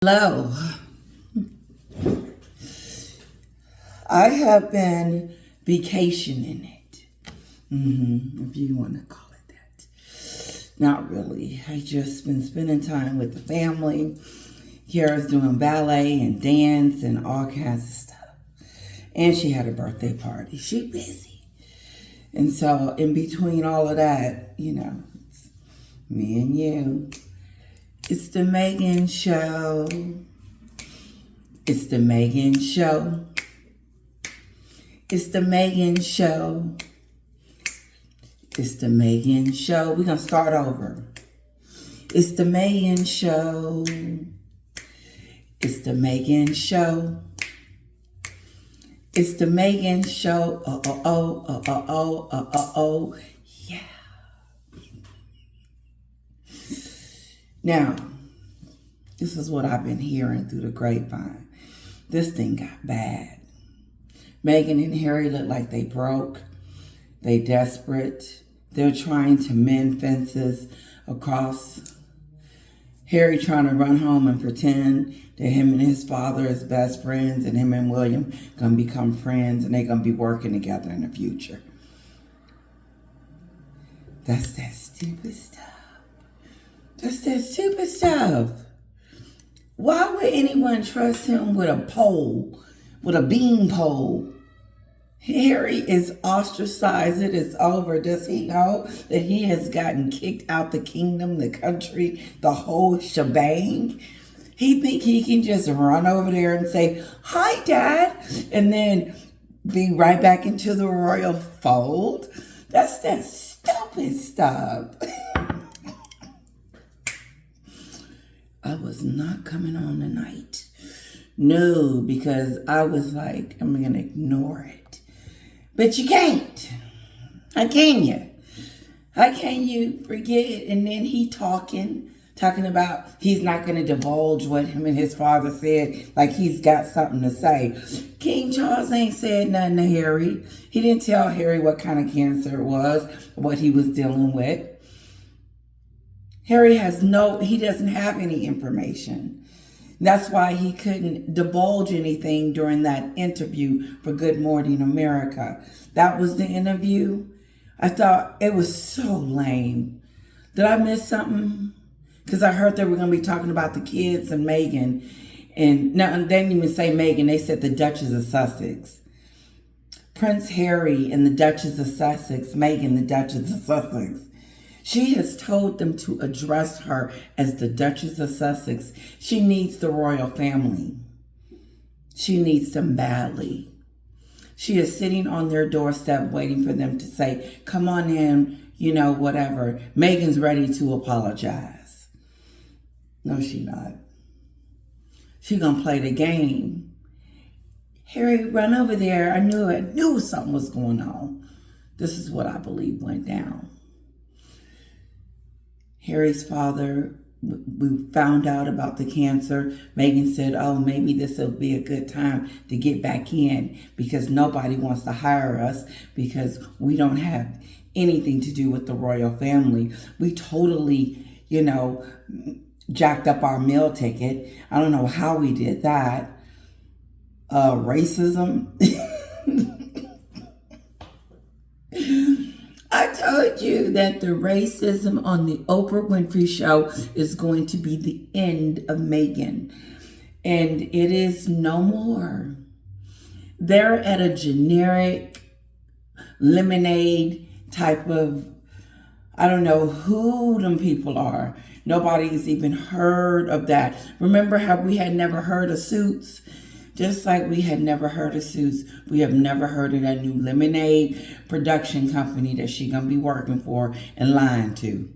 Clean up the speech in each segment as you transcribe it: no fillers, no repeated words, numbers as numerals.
Hello. I have been vacationing it. If you want to call it that. Not really. I just been spending time with the family. Kiara's doing ballet and dance and all kinds of stuff. And she had a birthday party. She busy. And so in between all of that, it's me and you. It's the Meghan show. It's the Meghan show. It's the Meghan show. It's the Meghan show. We're going to start over. It's the Meghan show. It's the Meghan show. It's the Meghan show. Yeah. Now, this is what I've been hearing through the grapevine. This thing got bad. Meghan and Harry look like they broke. They desperate. They're trying to mend fences across. Harry trying to run home and pretend that him and his father is best friends and him and William gonna become friends and they're gonna be working together in the future. That's that stupid stuff. That's that stupid stuff. Why would anyone trust him with a pole, with a bean pole? Harry is ostracized. It is over. Does he know that he has gotten kicked out the kingdom, the country, the whole shebang? He think he can just run over there and say, "Hi, Dad," and then be right back into the royal fold? That's that stupid stuff. I was not coming on tonight. No, because I was like, I'm going to ignore it. But you can't. How can you? How can you forget? And then he talking about he's not going to divulge what him and his father said, like he's got something to say. King Charles ain't said nothing to Harry. He didn't tell Harry what kind of cancer it was, what he was dealing with. Harry he doesn't have any information. That's why he couldn't divulge anything during that interview for Good Morning America. That was the interview. I thought it was so lame. Did I miss something? Because I heard they were going to be talking about the kids and Meghan. And no, they didn't even say Meghan. They said the Duchess of Sussex. Prince Harry and the Duchess of Sussex. Meghan, the Duchess of Sussex. She has told them to address her as the Duchess of Sussex. She needs the royal family. She needs them badly. She is sitting on their doorstep waiting for them to say, "Come on in, whatever." Meghan's ready to apologize. No, she's not. She's going to play the game. Harry, run over there. I knew something was going on. This is what I believe went down. Harry's father, we found out about the cancer. Meghan said, "Oh, maybe this will be a good time to get back in because nobody wants to hire us because we don't have anything to do with the royal family. We totally, jacked up our meal ticket. I don't know how we did that. Racism." I told you that the racism on the Oprah Winfrey Show is going to be the end of Meghan. And it is no more. They're at a generic lemonade type of, I don't know who them people are. Nobody's even heard of that. Remember how we had never heard of Suits? Just like we had never heard of Suits, we have never heard of that new lemonade production company that she's going to be working for and lying to.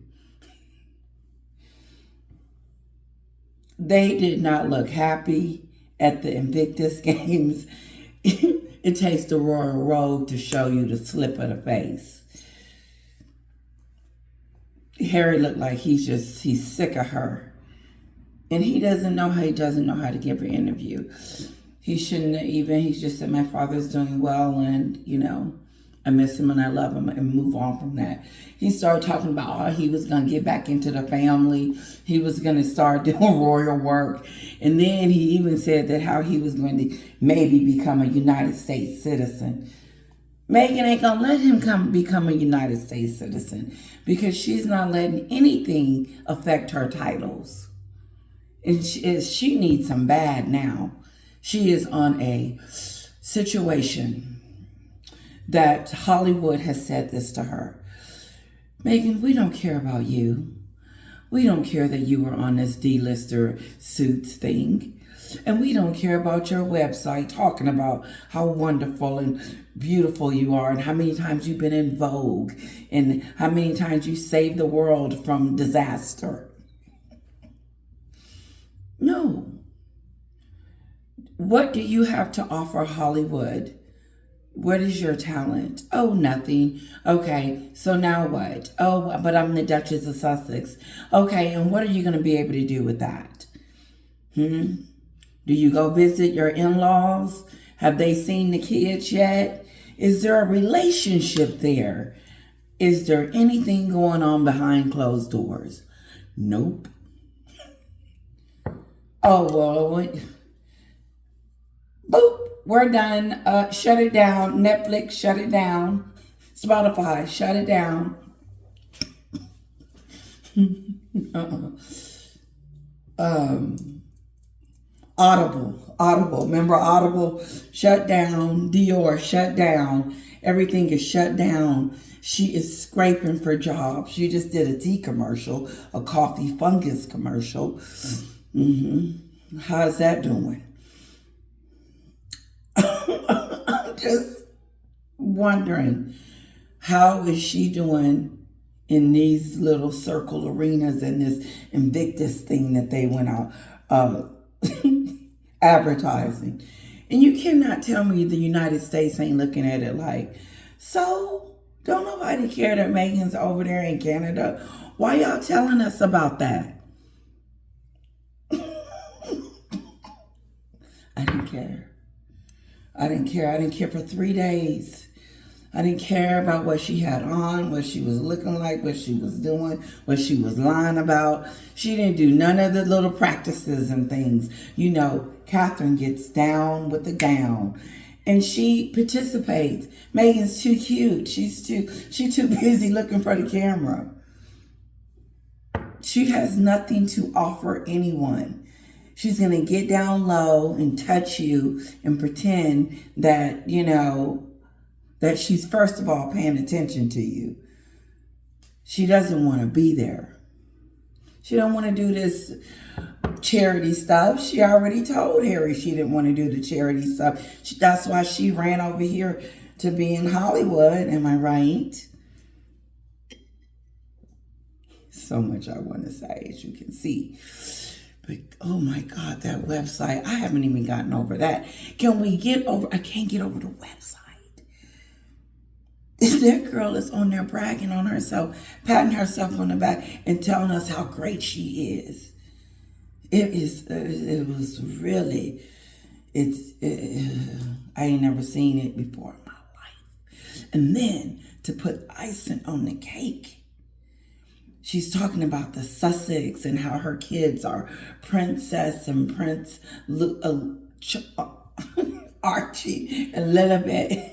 They did not look happy at the Invictus Games. It takes the royal road to show you the slip of the face. Harry looked like he's sick of her. And he doesn't know how to give an interview. He shouldn't have even, he just said, "My father's doing well," and, I miss him and I love him, and move on from that. He started talking about how he was going to get back into the family. He was going to start doing royal work. And then he even said that how he was going to maybe become a United States citizen. Meghan ain't going to let him become a United States citizen because she's not letting anything affect her titles. And she needs some bad now. She is on a situation that Hollywood has said this to her. Meghan, we don't care about you. We don't care that you were on this D-lister Suits thing. And we don't care about your website talking about how wonderful and beautiful you are and how many times you've been in Vogue and how many times you saved the world from disaster. No. What do you have to offer Hollywood? What is your talent? Oh, nothing. Okay, so now what? Oh, but I'm the Duchess of Sussex. Okay, and what are you going to be able to do with that? Do you go visit your in-laws? Have they seen the kids yet? Is there a relationship there? Is there anything going on behind closed doors? Nope. Oh, well, boop. We're done. Shut it down. Netflix, shut it down. Spotify, shut it down. Audible. Remember Audible? Shut down. Dior, shut down. Everything is shut down. She is scraping for jobs. She just did a tea commercial, a coffee fungus commercial. How's that doing? I'm just wondering, how is she doing in these little circle arenas and this Invictus thing that they went out advertising? And you cannot tell me the United States ain't looking at it like, so don't nobody care that Meghan's over there in Canada? Why y'all telling us about that? I didn't care. I didn't care for 3 days. I didn't care about what she had on, what she was looking like, what she was doing, what she was lying about. She didn't do none of the little practices and things. You know, Catherine gets down with the gown. And she participates. Meghan's too cute. She's too busy looking for the camera. She has nothing to offer anyone. She's going to get down low and touch you and pretend that, you know, that she's first of all paying attention to you. She doesn't want to be there. She don't want to do this charity stuff. She already told Harry she didn't want to do the charity stuff. That's why she ran over here to be in Hollywood. Am I right? So much I want to say, as you can see. But, oh my God, that website. I haven't even gotten over that. Can we get over? I can't get over the website. That girl is on there bragging on herself, patting herself on the back and telling us how great she is. It was really, I ain't never seen it before in my life. And then to put icing on the cake, she's talking about the Sussex and how her kids are Princess and Prince Archie and Lilibet.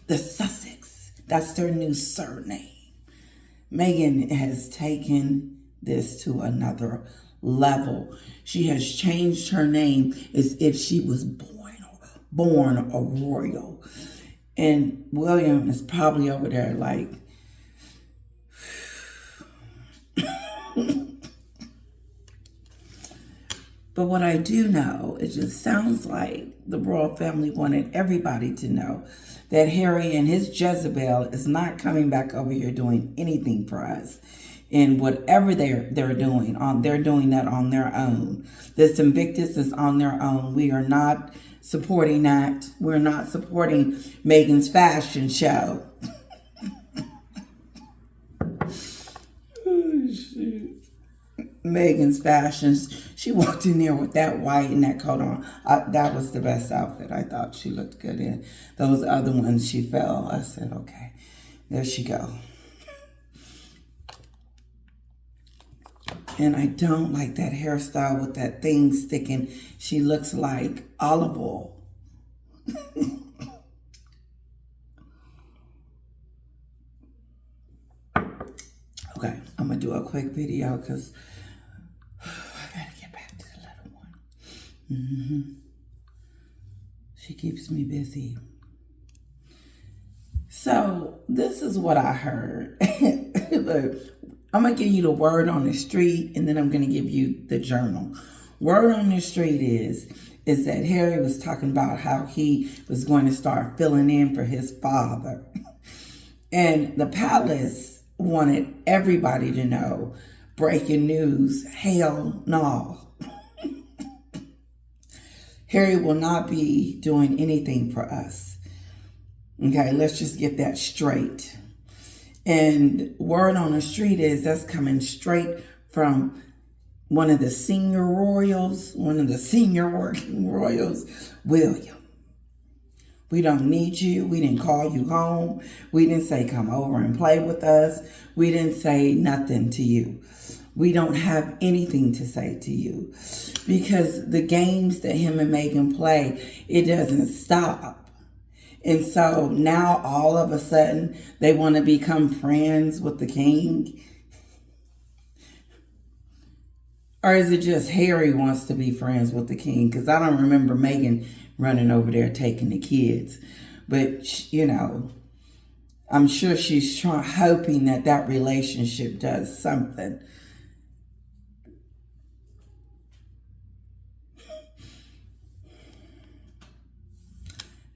The Sussex, that's their new surname. Meghan has taken this to another level. She has changed her name as if she was born a royal. And William is probably over there like, but what I do know, it just sounds like the royal family wanted everybody to know that Harry and his Jezebel is not coming back over here doing anything for us. And whatever they're doing, they're doing that on their own. This Invictus is on their own. We are not supporting that. We're not supporting Meghan's fashion show. Oh, shoot. Meghan's fashions. She walked in there with that white and that coat on. That was the best outfit. I thought she looked good in. Those other ones, she fell. I said, okay, there she go. And I don't like that hairstyle with that thing sticking. She looks like olive oil. Okay, I'm going to do a quick video because I got to get back to the little one. She keeps me busy. So this is what I heard. I'm going to give you the word on the street, and then I'm going to give you the journal. Word on the street is that Harry was talking about how he was going to start filling in for his father. And the palace wanted everybody to know, breaking news, hell no. Harry will not be doing anything for us. Okay, let's just get that straight. And word on the street is that's coming straight from one of the senior royals, one of the senior working royals, William. We don't need you. We didn't call you home. We didn't say come over and play with us. We didn't say nothing to you. We don't have anything to say to you because the games that him and Meghan play, it doesn't stop. And so now all of a sudden they want to become friends with the king. Or is it just Harry wants to be friends with the king? Because I don't remember Meghan running over there taking the kids. But, you know, I'm sure she's hoping that that relationship does something.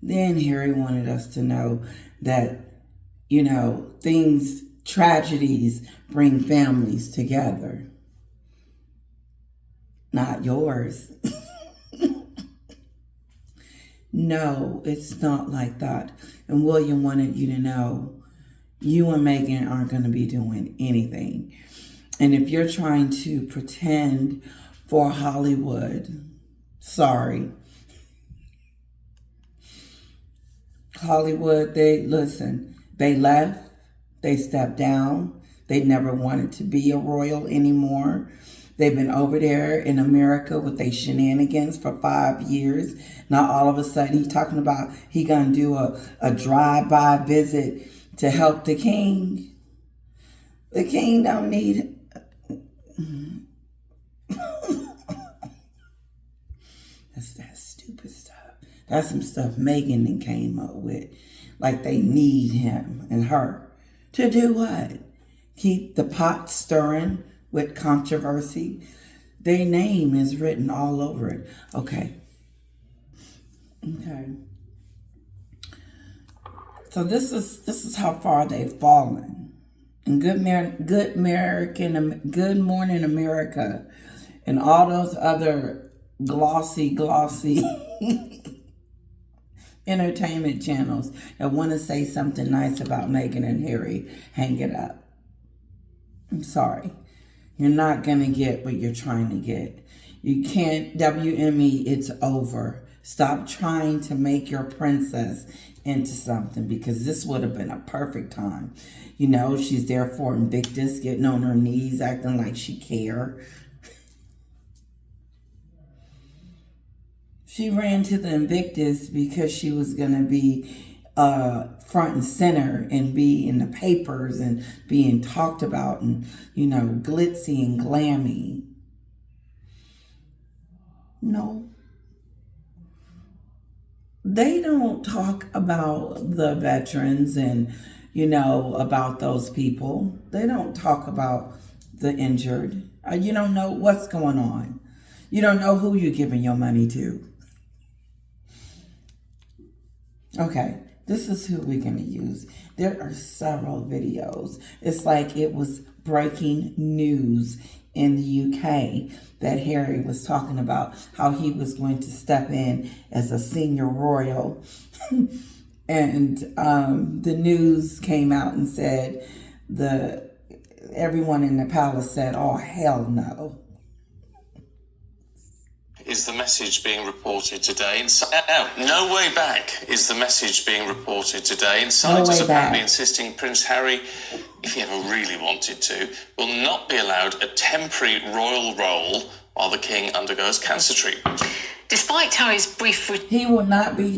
Then Harry wanted us to know that, you know, tragedies bring families together. Not yours. No, it's not like that. And William wanted you to know you and Meghan aren't going to be doing anything. And if you're trying to pretend for Hollywood, sorry. Hollywood, they left, they stepped down. They never wanted to be a royal anymore. They've been over there in America with their shenanigans for 5 years. Now all of a sudden he's talking about he gonna do a drive-by visit to help the king. The king don't need That's that stupid stuff. That's some stuff Meghan then came up with. Like they need him and her. To do what? Keep the pot stirring with controversy. Their name is written all over it. Okay. So this is how far they've fallen. And Good Morning America and all those other glossy entertainment channels that want to say something nice about Meghan and Harry, hang it up. I'm sorry. You're not going to get what you're trying to get. You can't, WME, it's over. Stop trying to make your princess into something because this would have been a perfect time. You know, she's there for Invictus, getting on her knees, acting like she cared. She ran to the Invictus because she was going to be front and center and be in the papers and being talked about and, you know, glitzy and glammy. No. They don't talk about the veterans and, you know, about those people. They don't talk about the injured. You don't know what's going on. You don't know who you're giving your money to. Okay, this is who we're going to use. There are several videos. It's like it was breaking news in the UK that Harry was talking about how he was going to step in as a senior royal. And the news came out and said everyone in the palace said, oh, hell no. is the message being reported today. No way back is the message being reported today. Insiders apparently insisting Prince Harry, if he ever really wanted to, will not be allowed a temporary royal role while the king undergoes cancer treatment. Despite Harry's brief... He will not be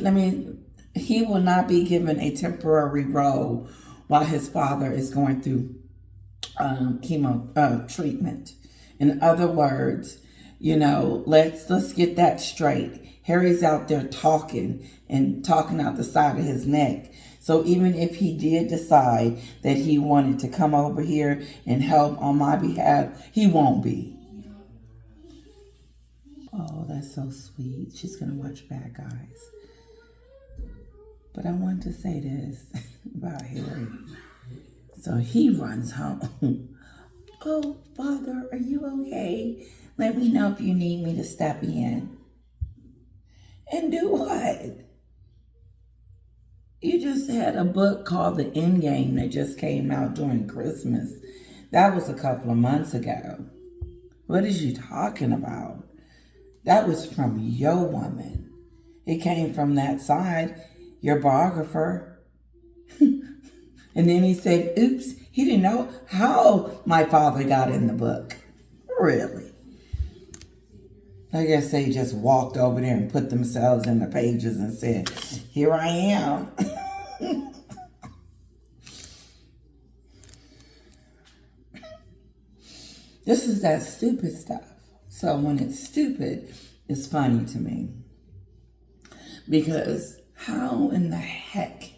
given a temporary role while his father is going through chemo treatment. In other words, you know, let's get that straight. Harry's out there talking out the side of his neck. So even if he did decide that he wanted to come over here and help on my behalf, he won't be. Oh, that's so sweet. She's going to watch Bad Guys. But I want to say this about Harry. So he runs home. Oh, Father, are you okay? Let me know if you need me to step in. And do what? You just had a book called The Endgame that just came out during Christmas. That was a couple of months ago. What is you talking about? That was from your woman. It came from that side, your biographer. And then he said, oops, he didn't know how my father got in the book. Really? I guess they just walked over there and put themselves in the pages and said, here I am. This is that stupid stuff. So when it's stupid, it's funny to me. Because how in the heck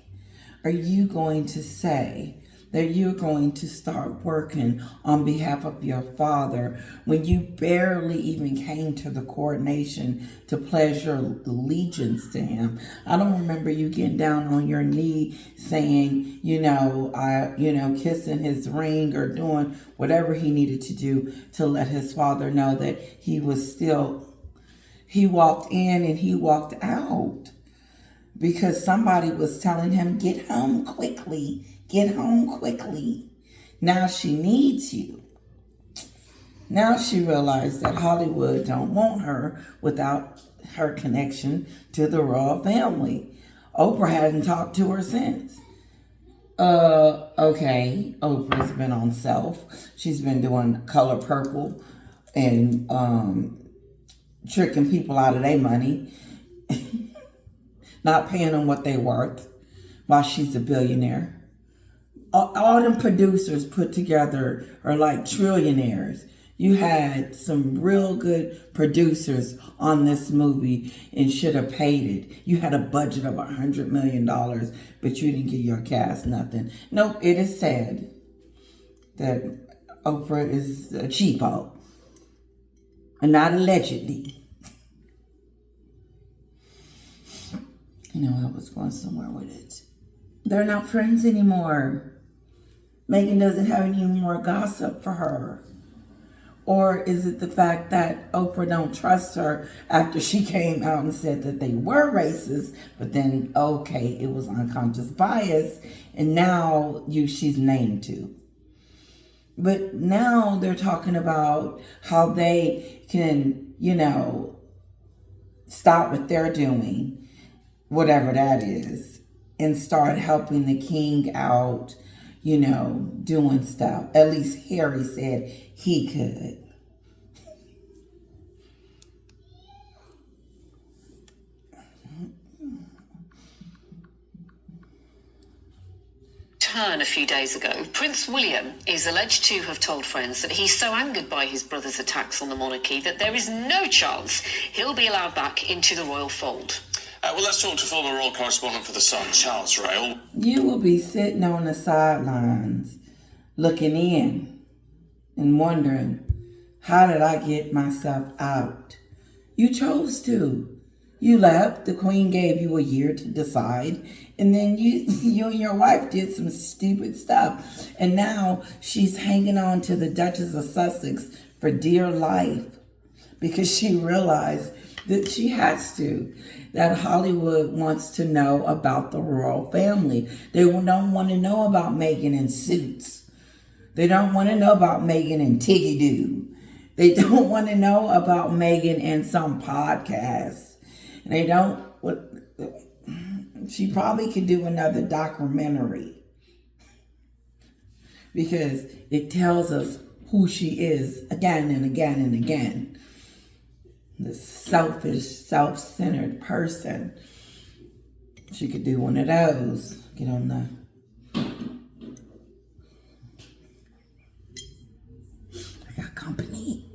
are you going to say that you're going to start working on behalf of your father when you barely even came to the coronation to pledge your allegiance to him? I don't remember you getting down on your knee saying, kissing his ring or doing whatever he needed to do to let his father know that he walked in and he walked out. Because somebody was telling him, get home quickly. Get home quickly. Now she needs you. Now she realized that Hollywood don't want her without her connection to the royal family. Oprah hadn't talked to her since. Okay. Oprah's been on Self. She's been doing Color Purple and tricking people out of their money. Not paying them what they worth while she's a billionaire. All them producers put together are like trillionaires. You had some real good producers on this movie and should have paid it. You had a budget of $100 million, but you didn't give your cast nothing. Nope, it is sad that Oprah is a cheapo. And not allegedly. I was going somewhere with it. They're not friends anymore. Meghan doesn't have any more gossip for her. Or is it the fact that Oprah don't trust her after she came out and said that they were racist, but then, okay, it was unconscious bias, and now she's named to. But now they're talking about how they can, stop what they're doing, whatever that is, and start helping the king out, doing stuff. At least Harry said he could. Turn a few days ago, Prince William is alleged to have told friends that he's so angered by his brother's attacks on the monarchy that there is no chance he'll be allowed back into the royal fold. Well, let's talk to former royal correspondent for The Sun, Charles Rail. You will be sitting on the sidelines, looking in and wondering, how did I get myself out? You chose to. You left. The Queen gave you a year to decide. And then you and your wife did some stupid stuff. And now she's hanging on to the Duchess of Sussex for dear life because she realized that she has to. That Hollywood wants to know about the royal family. They don't want to know about Meghan in Suits. They don't want to know about Meghan in Tiggy Doo. They don't want to know about Meghan in some podcast. They don't. She probably could do another documentary because it tells us who she is again and again and again. This selfish, self-centered person. She could do one of those. Get on the... I got company.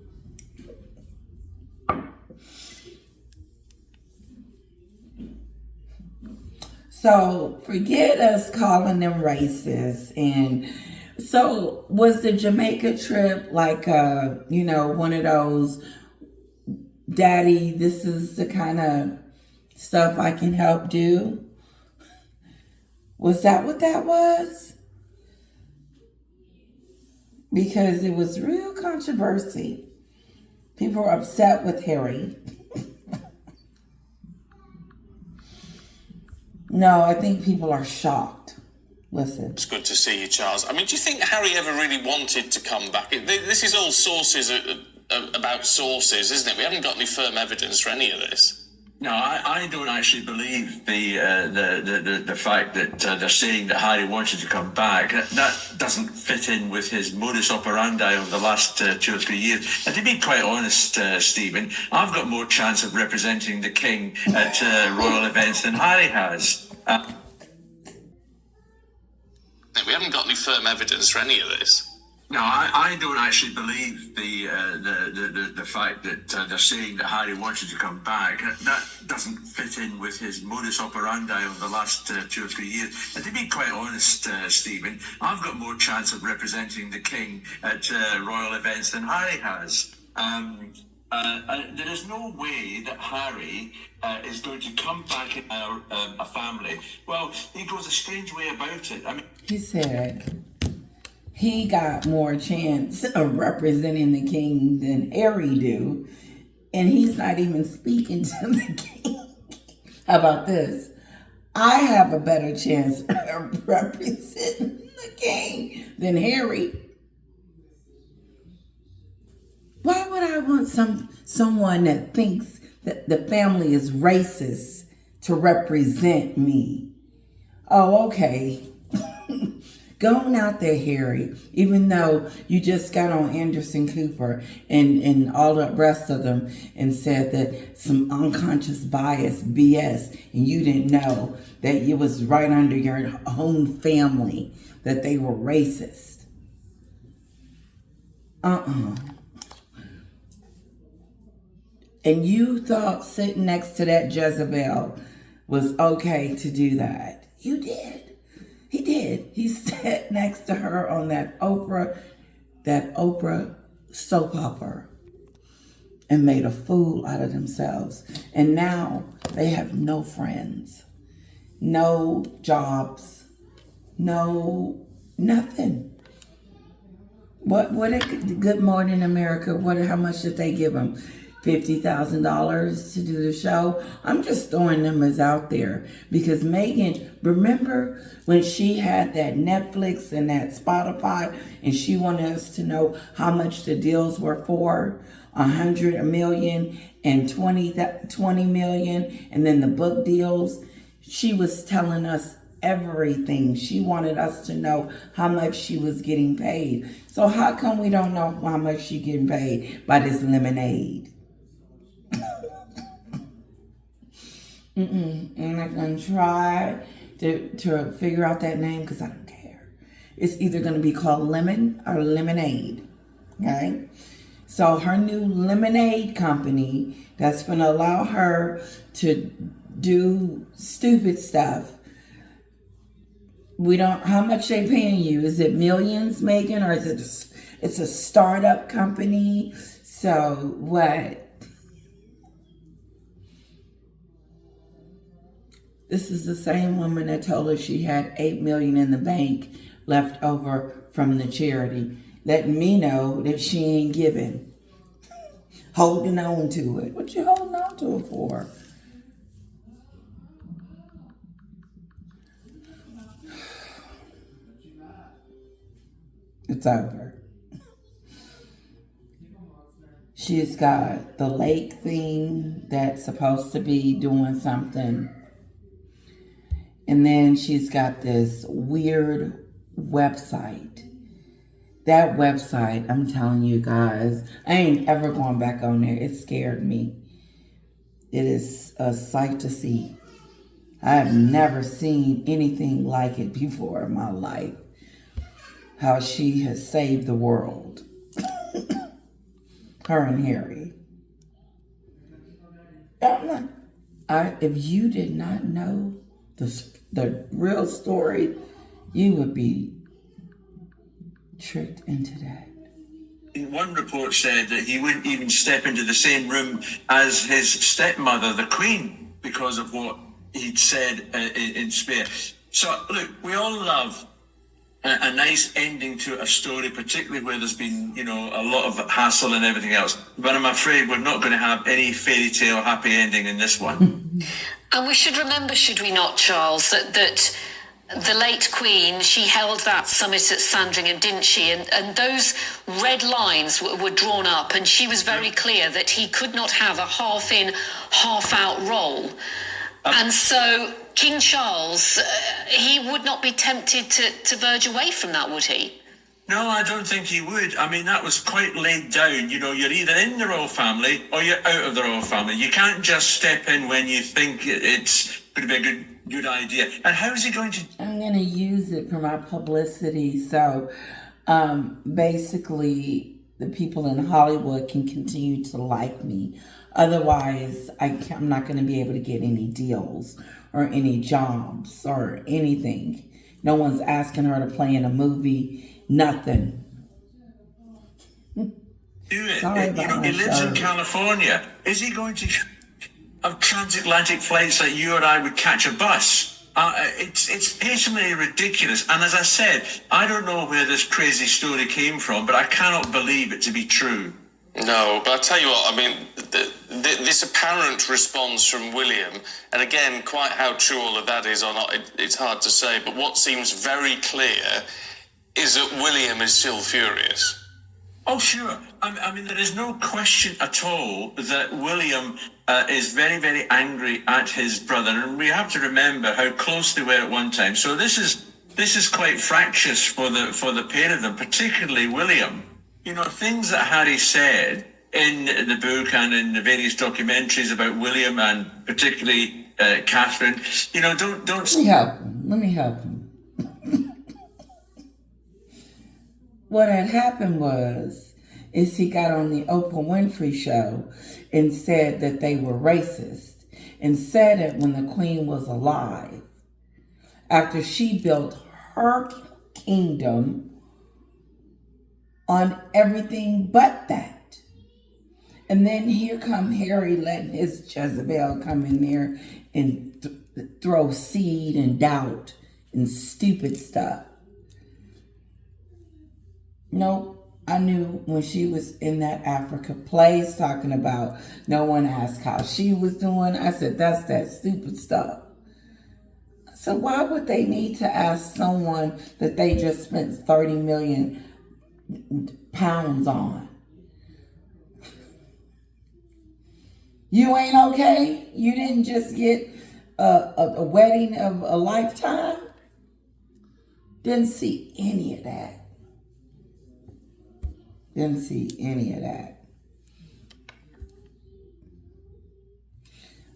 So forget us calling them racist. And so was the Jamaica trip like one of those, Daddy, this is the kind of stuff I can help do? Was that what that was? Because it was real controversy. People were upset with Harry. No, I think people are shocked. Listen. It's good to see you, Charles. I mean, do you think Harry ever really wanted to come back? This is all sources about sources, isn't it? We haven't got any firm evidence for any of this. No, I don't actually believe the fact that they're saying that Harry wanted to come back. That doesn't fit in with his modus operandi over the last 2 or 3 years. And to be quite honest, Stephen, I've got more chance of representing the king at royal events than Harry has. We haven't got any firm evidence for any of this. No, I don't actually believe the fact that they're saying that Harry wanted to come back. That doesn't fit in with his modus operandi over the last 2 or 3 years. And to be quite honest, Stephen, I've got more chance of representing the king at royal events than Harry has. There is no way that Harry is going to come back in a family. Well, he goes a strange way about it. I mean, he said he got more chance of representing the king than Harry do, and he's not even speaking to the king. How about this? I have a better chance of representing the king than Harry. Why would I want someone that thinks that the family is racist to represent me? Oh, okay. Go on out there, Harry, even though you just got on Anderson Cooper and all the rest of them and said that some unconscious bias BS, and you didn't know that it was right under your own family that they were racist. And you thought sitting next to that Jezebel was okay to do that. You did. He did. He sat next to her on that Oprah soap opera and made a fool out of themselves. And now they have no friends, no jobs, no nothing. What Good Morning America, how much did they give them? $50,000 to do the show. I'm just throwing numbers out there because Meghan, remember when she had that Netflix and that Spotify and she wanted us to know how much the deals were for? 100 million and 20 million, and then the book deals. She was telling us everything. She wanted us to know how much she was getting paid. So how come we don't know how much she getting paid by this lemonade? I'm not going to try to figure out that name because I don't care. It's either going to be called Lemon or Lemonade. Okay? So her new lemonade company that's going to allow her to do stupid stuff. How much they paying you? Is it millions, Meghan, or is it's a startup company? So what? This is the same woman that told us she had $8 million in the bank left over from the charity, letting me know that she ain't giving. Holding on to it. What you holding on to it for? It's over. She's got the lake thing that's supposed to be doing something. And then she's got this weird website. That website, I'm telling you guys, I ain't ever going back on there. It scared me. It is a sight to see. I have never seen anything like it before in my life. How she has saved the world. Her and Harry. If you did not know the real story, you would be tricked into that. One report said that he wouldn't even step into the same room as his stepmother, the Queen, because of what he'd said in Spare. So, look, we all love a nice ending to a story, particularly where there's been, a lot of hassle and everything else. But I'm afraid we're not going to have any fairy tale happy ending in this one. And we should remember, should we not, Charles, that the late Queen, she held that summit at Sandringham, didn't she? And those red lines were drawn up, and she was very clear that he could not have a half-in, half-out role. And so King Charles, he would not be tempted to verge away from that, would he? No, I don't think he would. I mean, that was quite laid down. You're either in the royal family or you're out of the royal family. You can't just step in when you think it's going to be a good idea. And how is he going to... I'm going to use it for my publicity. So basically, the people in Hollywood can continue to like me. Otherwise, I'm not going to be able to get any deals or any jobs or anything. No one's asking her to play in a movie. Nothing. Do it. Sorry about he lives in California. Is he going to have transatlantic flights like you or I would catch a bus? It's patently ridiculous. And as I said, I don't know where this crazy story came from, but I cannot believe it to be true. No, but I tell you what, I mean, this apparent response from William, and again, quite how true all of that is or not, it's hard to say, but what seems very clear is that William is still furious. Oh, sure. I mean, there is no question at all that William is very, very angry at his brother, and we have to remember how close they were at one time. So this is quite fractious for the pair of them, particularly William. Things that Harry said in the book and in the various documentaries about William and particularly Catherine, don't... Let me help him. What had happened is he got on the Oprah Winfrey show and said that they were racist, and said it when the Queen was alive, after she built her kingdom on everything but that. And then here come Harry letting his Jezebel come in there and throw seed and doubt and stupid stuff. Nope, I knew when she was in that Africa place talking about no one asked how she was doing. I said, that's that stupid stuff. So why would they need to ask someone that they just spent 30 million pounds on? You ain't okay? You didn't just get a wedding of a lifetime? Didn't see any of that. Didn't see any of that.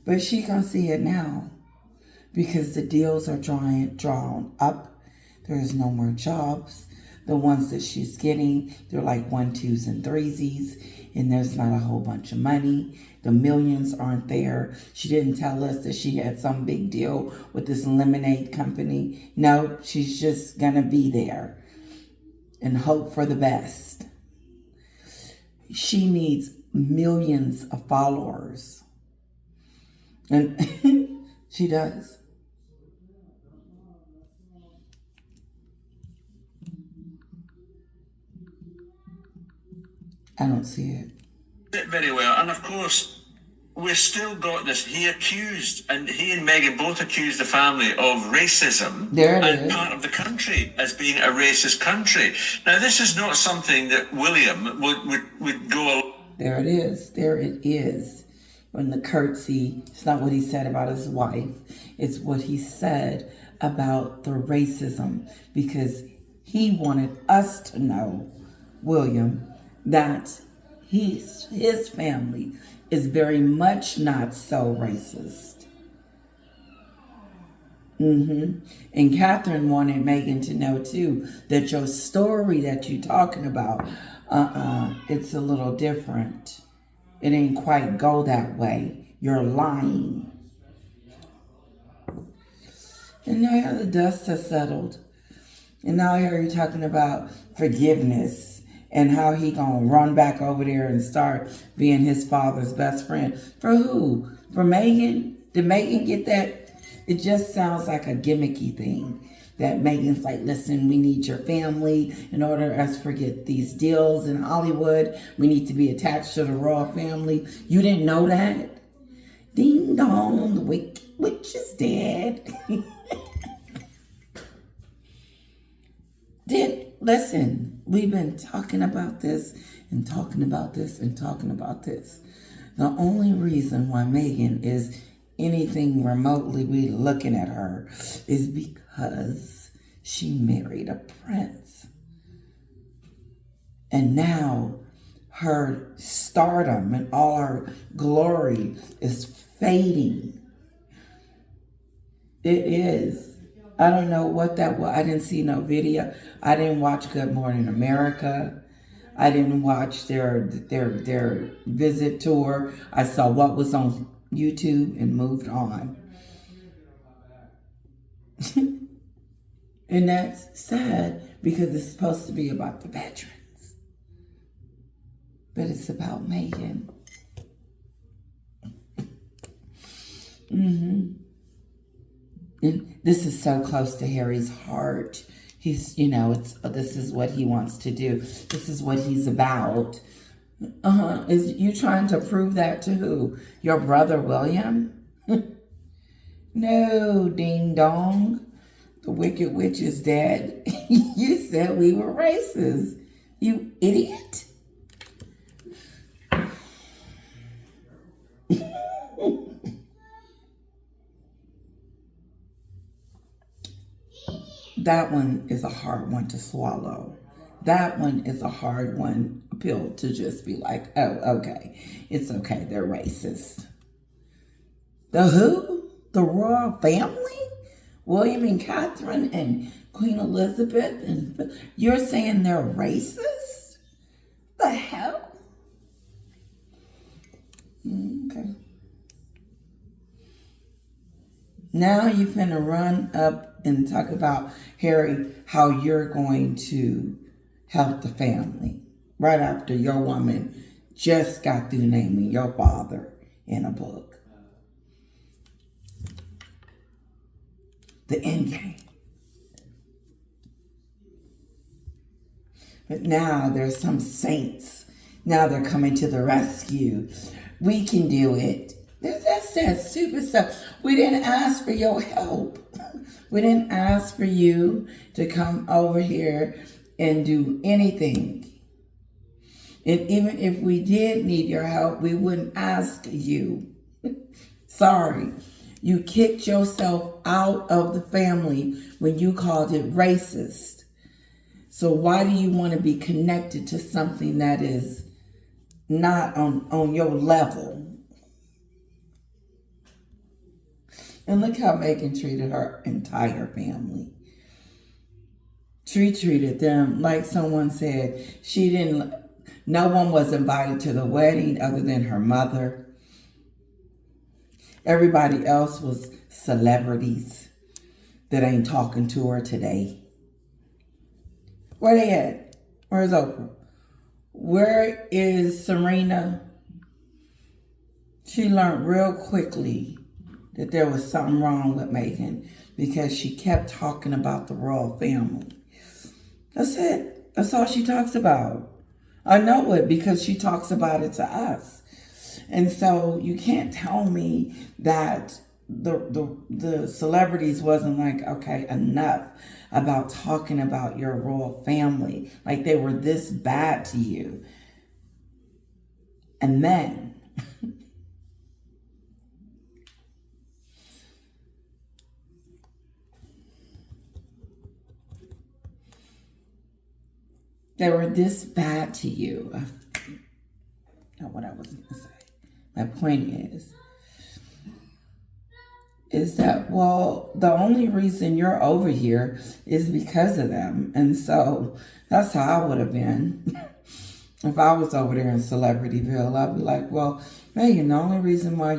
But she gonna see it now, because the deals are drawn up. There's no more jobs. The ones that she's getting, they're like 1, 2s, and 3s, and there's not a whole bunch of money. The millions aren't there. She didn't tell us that she had some big deal with this lemonade company. No, she's just gonna be there and hope for the best. She needs millions of followers. And she does. I don't see it. Very well. And of course, we've still got this. He and Meghan both accused the family of racism. There it and is. Part of the country as being a racist country. Now, this is not something that William would go There it is. There it is. When the curtsy, it's not what he said about his wife. It's what he said about the racism, because he wanted us to know, William, that his family is very much not so racist. And Catherine wanted Meghan to know too that your story that you're talking about, it's a little different. It ain't quite go that way. You're lying. And now the dust has settled. And now I hear you talking about forgiveness and how he gonna run back over there and start being his father's best friend. For who? For Meghan? Did Meghan get that? It just sounds like a gimmicky thing. That Meghan's like, listen, we need your family in order for us to get these deals in Hollywood. We need to be attached to the royal family. You didn't know that? Ding dong, the witch is dead. Listen, we've been talking about this and talking about this and talking about this. The only reason why Meghan is anything remotely we looking at her is because she married a prince. And now her stardom and all her glory is fading. It is. I don't know what that was. I didn't see no video. I didn't watch Good Morning America. I didn't watch their visit tour. I saw what was on YouTube and moved on. And that's sad because it's supposed to be about the veterans. But it's about Meghan. And this is so close to Harry's heart. He's, this is what he wants to do. This is what he's about. Is you trying to prove that to who? Your brother, William? No, ding dong. The Wicked Witch is dead. You said we were racist. You idiot. That one is a hard one to swallow. That one is a hard one pill to just be like, oh, okay. It's okay. They're racist. The who? The royal family? William and Catherine and Queen Elizabeth? And you're saying they're racist? The hell? Okay. Now you finna run up and talk about, Harry, how you're going to help the family right after your woman just got through naming your father in a book. The end game. But now there's some saints. Now they're coming to the rescue. We can do it. That's that stupid stuff. We didn't ask for your help. We didn't ask for you to come over here and do anything. And even if we did need your help, we wouldn't ask you. Sorry. You kicked yourself out of the family when you called it racist. So why do you want to be connected to something that is not on your level? And look how Meghan treated her entire family. She treated them like someone said no one was invited to the wedding other than her mother. Everybody else was celebrities that ain't talking to her today. Where they at? Where's Oprah? Where is Serena? She learned real quickly that there was something wrong with Meghan because she kept talking about the royal family. That's it. That's all she talks about. I know it because she talks about it to us. And so you can't tell me that the celebrities wasn't like, okay, enough about talking about your royal family. Like they were this bad to you. And then they were this bad to you. Not what I was going to say. My point is that, well, the only reason you're over here is because of them. And so that's how I would have been. If I was over there in Celebrityville, I'd be like, well, Meghan, the only reason why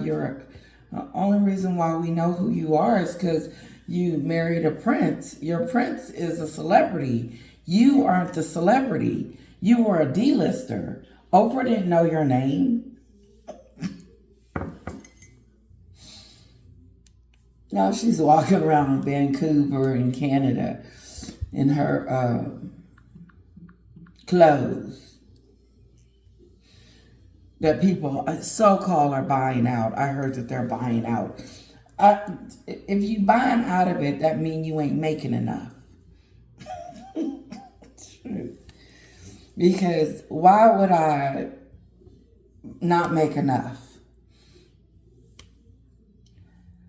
we know who you are is because you married a prince. Your prince is a celebrity. You aren't the celebrity. You were a D-lister. Oprah didn't know your name. Now she's walking around Vancouver in Canada in her clothes that people so-called are buying out. I heard that they're buying out. If you buying out of it, that means you ain't making enough. Because why would I not make enough?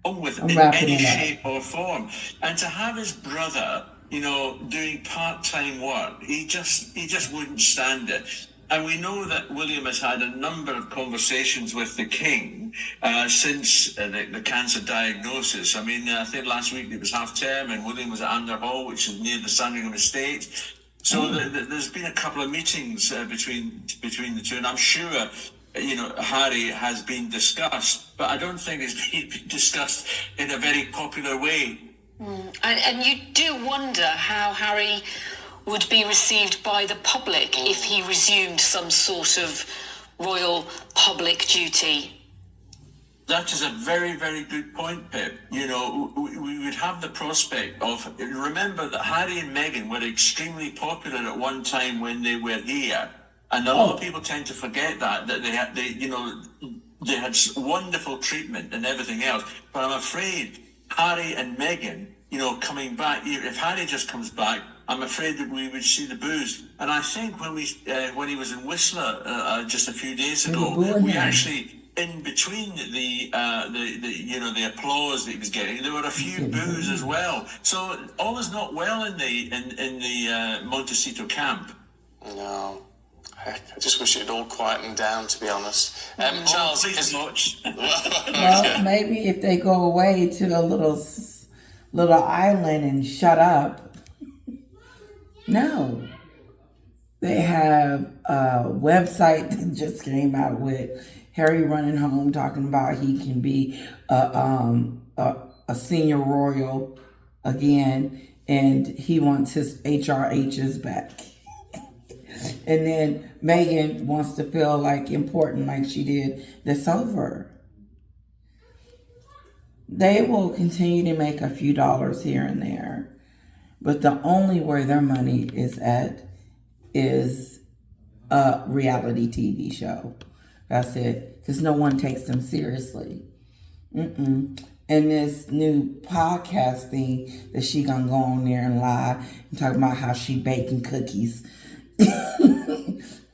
With in any shape or form, and to have his brother, doing part-time work, he just wouldn't stand it. And we know that William has had a number of conversations with the King since the cancer diagnosis. I mean, I think last week it was half term, and William was at Underhall, which is near the Sandringham estate. So there's been a couple of meetings between the two, and I'm sure Harry has been discussed, but I don't think it's been discussed in a very popular way. And you do wonder how Harry would be received by the public if he resumed some sort of royal public duty. That is a very, very good point, Pip. We would have the prospect of... Remember that Harry and Meghan were extremely popular at one time when they were here. And a lot of people tend to forget that they had wonderful treatment and everything else. But I'm afraid Harry and Meghan, coming back, if Harry just comes back, I'm afraid that we would see the boos. And I think when he was in Whistler just a few days ago, we actually, in between the applause that he was getting, there were a few boos as well. So all is not well in the Montecito camp. No. I just wish it had all quietened down, to be honest. Charles, please much. Well, maybe if they go away to a little island and shut up. No. They have a website that just came out with Harry running home talking about he can be a senior royal again, and he wants his HRHs back. And then Meghan wants to feel like important like she did. That's over. They will continue to make a few dollars here and there. But the only where their money is at is a reality TV show. That's it. Because no one takes them seriously. And this new podcast thing that she gonna go on there and lie and talk about how she baking cookies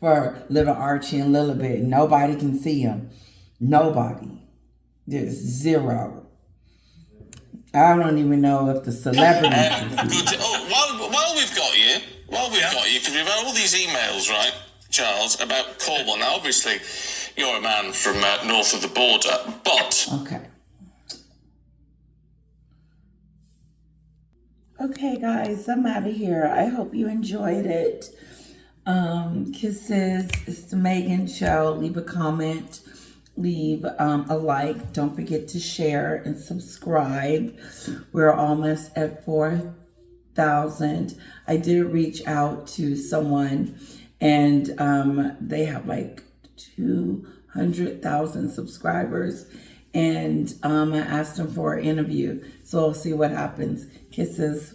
for little Archie and Lilibet. Nobody can see them. Nobody. There's zero. I don't even know if the celebrities can see them. While we've got you, because we've had all these emails, right, Charles, about Cornwall. Now, obviously, you're a man from north of the border, but... Okay, guys, I'm out of here. I hope you enjoyed it. Kisses. It's the Meghan Show. Leave a comment. Leave a like. Don't forget to share and subscribe. We're almost at 4,000. I did reach out to someone, and they have like 200,000 subscribers. And I asked them for an interview. So we'll see what happens. Kisses.